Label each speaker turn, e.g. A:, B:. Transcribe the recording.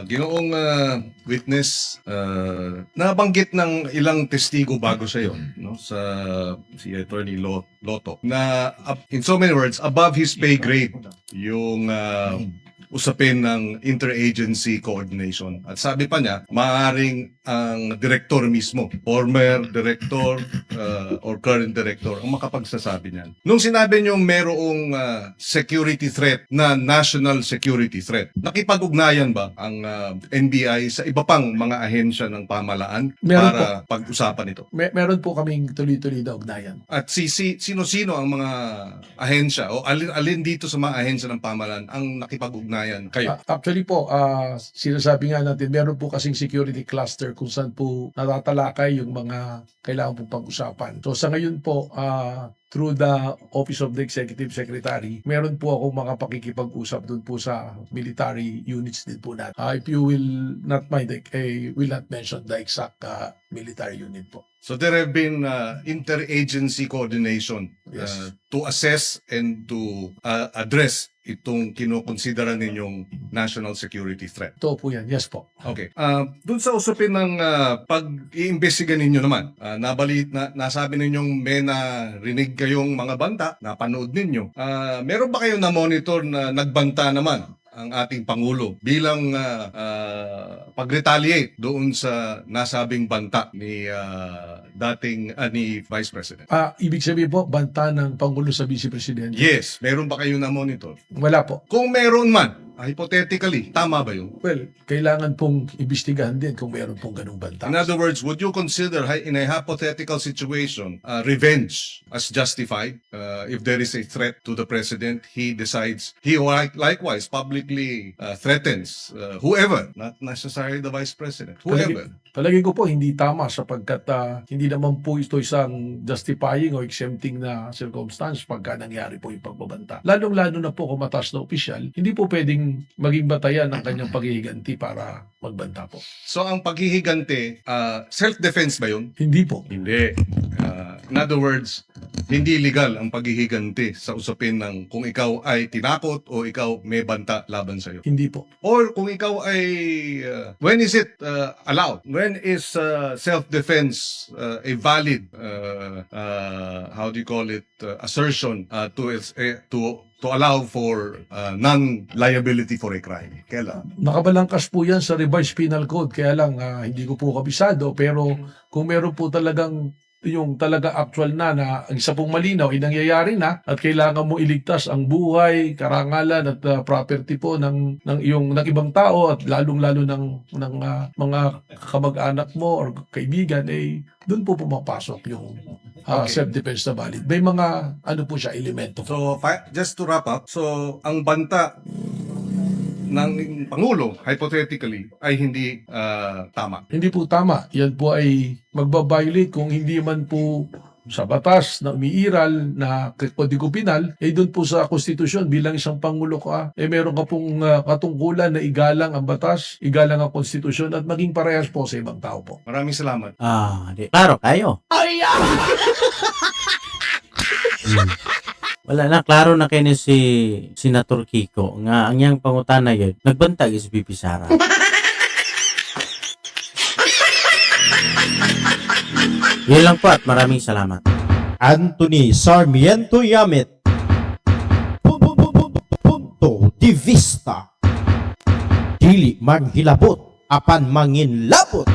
A: Ginoong witness, nabanggit ng ilang testigo bago sa iyo, no, sa si Attorney Lotto, na in so many words, above his pay grade yung usapin ng interagency coordination. At sabi pa niya, maaaring ang director mismo, former director or current director, ang makapagsasabi niyan. Nung sinabi niyong merong security threat na national security threat, nakipag-ugnayan ba ang NBI sa iba pang mga ahensya ng pamahalaan para pag-usapan ito?
B: Meron po kaming tuloy-tuloy na ugnayan.
A: At sino-sino ang mga ahensya o alin dito sa mga ahensya ng pamahalaan ang nakipag-ugnayan kayo?
B: Actually po, sinasabi nga natin, meron po kasing security cluster kung saan po natatalakay yung mga kailangan po pag-usapan. So sa ngayon po, through the Office of the Executive Secretary, meron po ako mga pakikipag-usap dun po sa military units din po natin. If you will not mind, I will not mention the exact military unit po.
A: So there have been interagency coordination
B: Yes.
A: to assess and to address itong kinukonsidera ninyong national security threat.
B: Ito po yan. Yes po.
A: Okay. Doon sa usapin ng pag-iimbestiga ninyo naman, nasabi ninyong may narinig kayong mga banta, napanood ninyo. Meron ba kayong na-monitor na nagbanta naman ang ating Pangulo bilang pag-retaliate doon sa nasabing banta ni ni Vice President?
B: Ibig sabihin po, banta ng Pangulo sa Vice Presidente?
A: Yes. Meron ba kayong na-monitor?
B: Wala po.
A: Kung meron man, hypothetically, tama ba yun?
B: Well, kailangan pong imbestigahan din kung meron pong ganung banta.
A: In other words, would you consider in a hypothetical situation, revenge as justified if there is a threat to the president, he decides, he likewise publicly threatens whoever, not necessarily the vice president, whoever.
B: Palagi ko po hindi tama sapagkat hindi naman po ito isang justifying o exempting na circumstance pagka nangyari po yung pagbabanta. Lalong-lalo na po kung mataas na opisyal, hindi po pwedeng maging batayan ng kanyang paghihiganti para magbanta po.
A: So ang paghihiganti, self-defense ba yun?
B: Hindi po.
A: Hindi. In other words, hindi legal ang paghihiganti sa usapin ng kung ikaw ay tinakot o ikaw may banta laban sa'yo.
B: Hindi po.
A: Or kung ikaw ay, when is it allowed? When is self-defense a valid, how do you call it, assertion to allow for non-liability for a crime? Kailan?
B: Nakabalangkas po yan sa revised penal code, kaya lang hindi ko po kabisado, pero kung meron po talagang yung talaga actual na ang isa pong malinaw ay nangyayari na at kailangan mo iligtas ang buhay, karangalan at property po ng ibang tao at lalong-lalo ng mga kamag-anak mo or kaibigan, doon po pumapasok yung self-defense na valid. May mga po siya elemento.
A: So just to wrap up, so ang banta ng Pangulo, hypothetically, ay hindi tama.
B: Hindi po tama. Yan po ay magbabiolate kung hindi man po sa batas na umiiral na kodigo penal, doon po sa konstitusyon bilang isang Pangulo ka, meron ka pong katungkulan na igalang ang batas, igalang ang konstitusyon at maging parehas po sa ibang tao po.
A: Maraming salamat.
C: Klaro kayo. Wala na, klaro na kayo ni si Senator Kiko nga ang yang pangutana yun, nagbantag is VP Sara. Yun lang po at maraming salamat.
D: Anthony Sarmiento Yamit. Punto de vista. Dili manghilabot apan manginlabot.